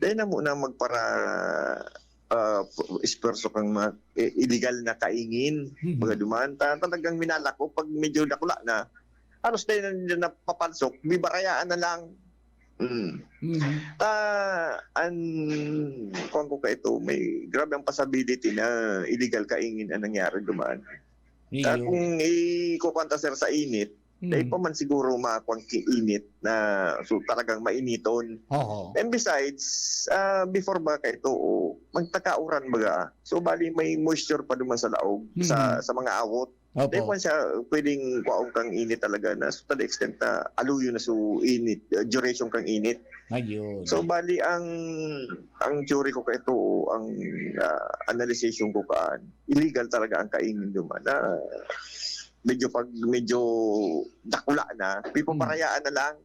dahil na muna magpara isperso kang illegal na kaingin, mga dumanta, talagang minalako pag medyo nakula na, halos dahil na napapansok, bibarayaan na lang. Kung ko ka ito, may grabe ang possibility na illegal kaingin ang nangyari dumaan. Kung ikukwanta sir sa init, dahil pa man siguro makakuang kiinit na so talagang mainiton. And besides, before ba ka ito, magtakauran baga. So bali may moisture pa duman sa laog, sa mga awot. Dahil pa siya pwedeng kuwaong kang init talaga na so to the extent na aluyo na so init, duration kang init. So bali ang theory ko ka ito, ang analyzation ko kaan, illegal talaga ang kaingin duman na medyo dakula na, pipaparayaan na lang.